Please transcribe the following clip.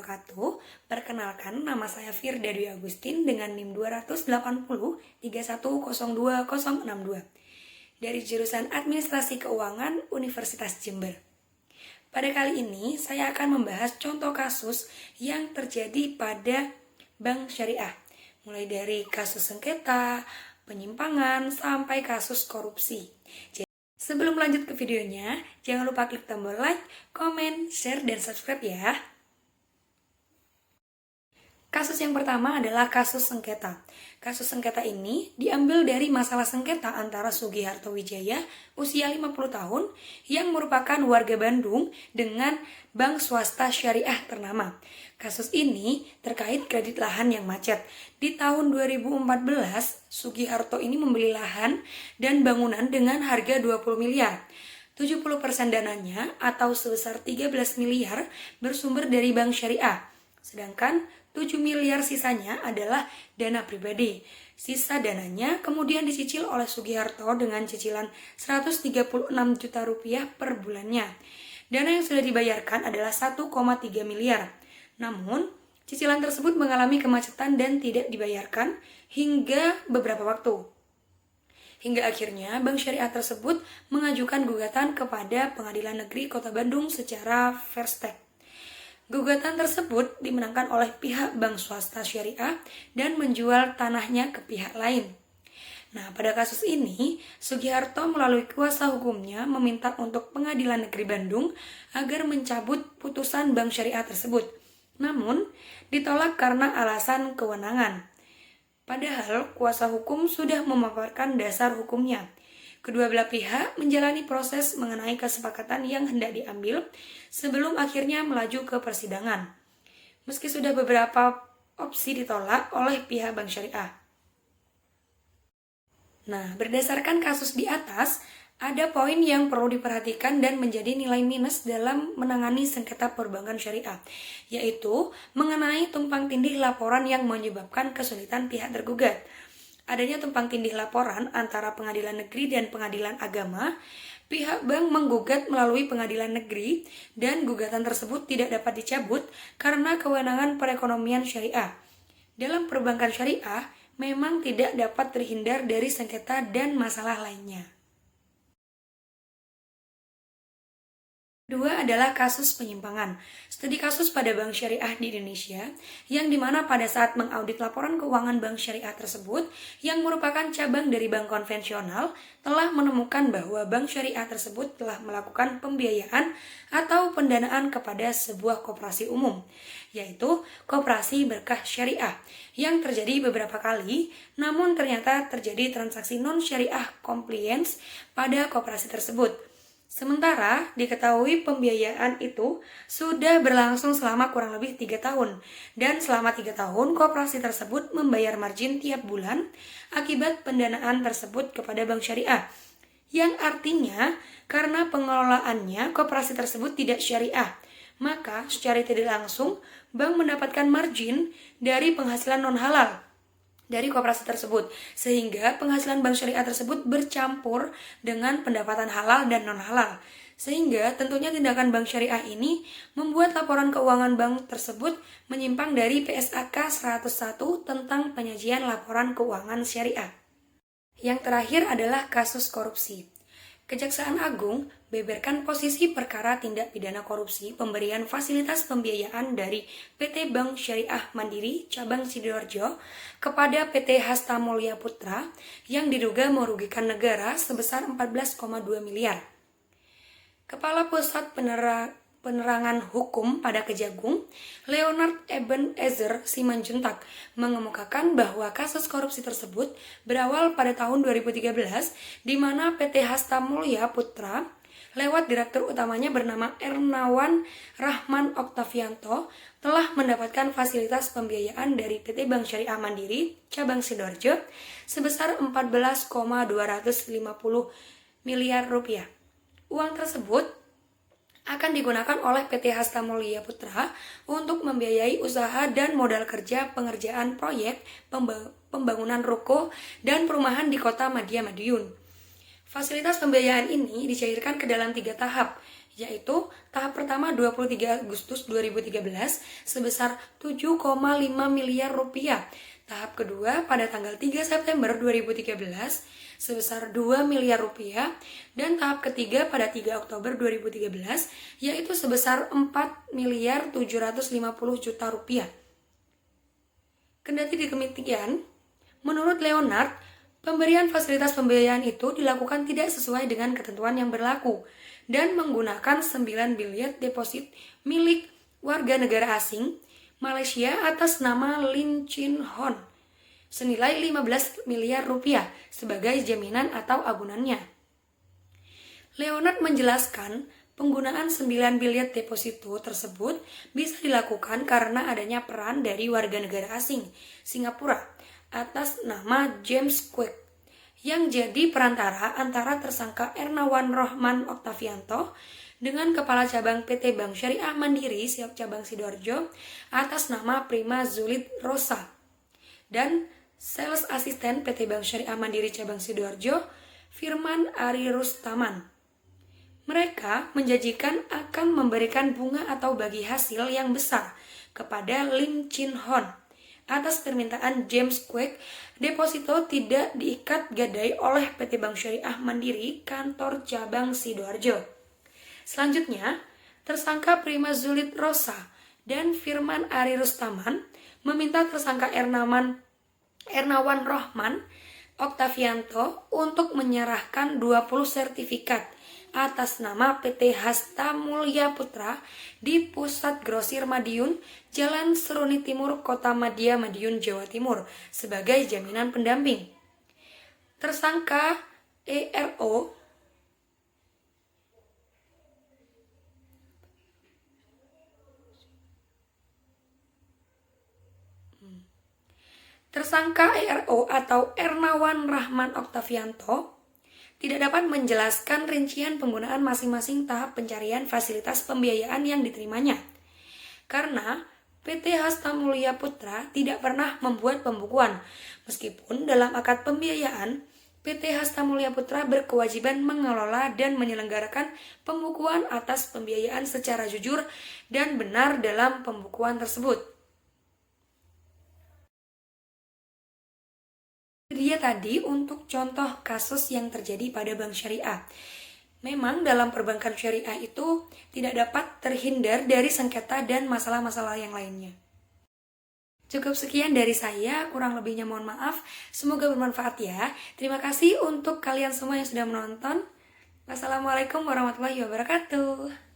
wabarakatuh. Perkenalkan, nama saya Firda Dwi Agustin dengan NIM 280 3102062 dari jurusan Administrasi Keuangan Universitas Jember. Pada kali ini, saya akan membahas contoh kasus yang terjadi pada bank syariah, mulai dari kasus sengketa, penyimpangan, sampai kasus korupsi. Sebelum lanjut ke videonya, jangan lupa klik tombol like, komen, share, dan subscribe ya. Kasus yang pertama adalah kasus sengketa. Kasus sengketa ini diambil dari masalah sengketa antara Sugiharto Wijaya, usia 50 tahun, yang merupakan warga Bandung dengan bank swasta syariah ternama. Kasus ini terkait kredit lahan yang macet. Di tahun 2014, Sugiharto ini membeli lahan dan bangunan dengan harga 20 miliar. 70% dananya atau sebesar 13 miliar bersumber dari bank syariah. Sedangkan 7 miliar sisanya adalah dana pribadi. Sisa dananya kemudian dicicil oleh Sugiharto dengan cicilan 136 juta rupiah per bulannya. Dana yang sudah dibayarkan adalah 1,3 miliar. Namun, cicilan tersebut mengalami kemacetan dan tidak dibayarkan hingga beberapa waktu. Hingga akhirnya bank syariah tersebut mengajukan gugatan kepada Pengadilan Negeri Kota Bandung secara first take. Gugatan tersebut dimenangkan oleh pihak bank swasta syariah dan menjual tanahnya ke pihak lain. Nah, pada kasus ini, Sugiharto melalui kuasa hukumnya meminta untuk Pengadilan Negeri Bandung agar mencabut putusan bank syariah tersebut. Namun, ditolak karena alasan kewenangan. Padahal, kuasa hukum sudah memaparkan dasar hukumnya. Kedua belah pihak menjalani proses mengenai kesepakatan yang hendak diambil sebelum akhirnya melaju ke persidangan. Meski sudah beberapa opsi ditolak oleh pihak bank syariah. Nah, berdasarkan kasus di atas, ada poin yang perlu diperhatikan dan menjadi nilai minus dalam menangani sengketa perbankan syariah, yaitu mengenai tumpang tindih laporan yang menyebabkan kesulitan pihak tergugat. Adanya tumpang tindih laporan antara pengadilan negeri dan pengadilan agama, pihak bank menggugat melalui pengadilan negeri dan gugatan tersebut tidak dapat dicabut karena kewenangan perekonomian syariah. Dalam perbankan syariah, memang tidak dapat terhindar dari sengketa dan masalah lainnya. Kedua adalah kasus penyimpangan. Studi kasus pada bank syariah di Indonesia, yang dimana pada saat mengaudit laporan keuangan bank syariah tersebut, yang merupakan cabang dari bank konvensional, telah menemukan bahwa bank syariah tersebut telah melakukan pembiayaan atau pendanaan kepada sebuah koperasi umum, yaitu Koperasi Berkah Syariah, yang terjadi beberapa kali, namun ternyata terjadi transaksi non-syariah compliance pada koperasi tersebut. Sementara diketahui pembiayaan itu sudah berlangsung selama kurang lebih 3 tahun. Dan selama 3 tahun koperasi tersebut membayar margin tiap bulan akibat pendanaan tersebut kepada bank syariah. Yang artinya karena pengelolaannya koperasi tersebut tidak syariah, maka secara tidak langsung bank mendapatkan margin dari penghasilan non-halal dari koperasi tersebut, sehingga penghasilan bank syariah tersebut bercampur dengan pendapatan halal dan non-halal. Sehingga tentunya tindakan bank syariah ini membuat laporan keuangan bank tersebut menyimpang dari PSAK 101 tentang penyajian laporan keuangan syariah. Yang terakhir adalah kasus korupsi. Kejaksaan Agung beberkan posisi perkara tindak pidana korupsi pemberian fasilitas pembiayaan dari PT Bank Syariah Mandiri Cabang Sidoarjo kepada PT Hasta Mulia Putra yang diduga merugikan negara sebesar 14,2 miliar. Kepala Pusat Penerangan Hukum pada Kejagung, Leonard Eben Ezer Simanjuntak, mengemukakan bahwa kasus korupsi tersebut berawal pada tahun 2013, di mana PT Hasta Mulia Putra lewat direktur utamanya bernama Ernawan Rahman Oktavianto telah mendapatkan fasilitas pembiayaan dari PT Bank Syariah Mandiri Cabang Sidoarjo sebesar 14,250 miliar rupiah. Uang tersebut akan digunakan oleh PT Hasta Mulia Putra untuk membiayai usaha dan modal kerja pengerjaan proyek pembangunan ruko dan perumahan di kota Madya Madiun. Fasilitas pembiayaan ini dicairkan ke dalam 3 tahap, yaitu tahap pertama 23 Agustus 2013 sebesar 7,5 miliar rupiah. Tahap kedua pada tanggal 3 September 2013 sebesar 2 miliar rupiah. Dan tahap ketiga pada 3 Oktober 2013 yaitu sebesar 4 miliar 750 juta rupiah. Kendati demikian, menurut Leonard, pemberian fasilitas pembiayaan itu dilakukan tidak sesuai dengan ketentuan yang berlaku dan menggunakan 9 bilet deposit milik warga negara asing Malaysia atas nama Lin Chin Hon senilai 15 miliar rupiah sebagai jaminan atau agunannya. Leonard menjelaskan penggunaan 9 bilet deposito tersebut bisa dilakukan karena adanya peran dari warga negara asing Singapura atas nama James Kwek yang jadi perantara antara tersangka Ernawan Rohman Oktavianto dengan Kepala Cabang PT Bank Syariah Mandiri Cabang Sidoarjo atas nama Prima Zulid Rosa dan Sales Asisten PT Bank Syariah Mandiri Cabang Sidoarjo Firman Ari Rustaman. Mereka menjanjikan akan memberikan bunga atau bagi hasil yang besar kepada Lin Chin Hon. Atas permintaan James Kwek, deposito tidak diikat gadai oleh PT Bank Syariah Mandiri kantor cabang Sidoarjo. Selanjutnya, tersangka Prima Zulid Rosa dan Firman Ari Rustaman meminta tersangka Ernawan Rohman Oktavianto untuk menyerahkan 20 sertifikat atas nama PT Hasta Mulya Putra di Pusat Grosir Madiun, Jalan Seruni Timur, Kota Madia, Madiun, Jawa Timur, sebagai jaminan pendamping. Tersangka ERO atau Ernawan Rahman Oktavianto tidak dapat menjelaskan rincian penggunaan masing-masing tahap pencarian fasilitas pembiayaan yang diterimanya. Karena PT Hasta Mulya Putra tidak pernah membuat pembukuan, meskipun dalam akad pembiayaan, PT Hasta Mulya Putra berkewajiban mengelola dan menyelenggarakan pembukuan atas pembiayaan secara jujur dan benar dalam pembukuan tersebut. Dia tadi untuk contoh kasus yang terjadi pada bank syariah. Memang dalam perbankan syariah itu tidak dapat terhindar dari sengketa dan masalah-masalah yang lainnya. Cukup sekian dari saya, kurang lebihnya mohon maaf. Semoga bermanfaat ya. Terima kasih untuk kalian semua yang sudah menonton. Wassalamualaikum warahmatullahi wabarakatuh.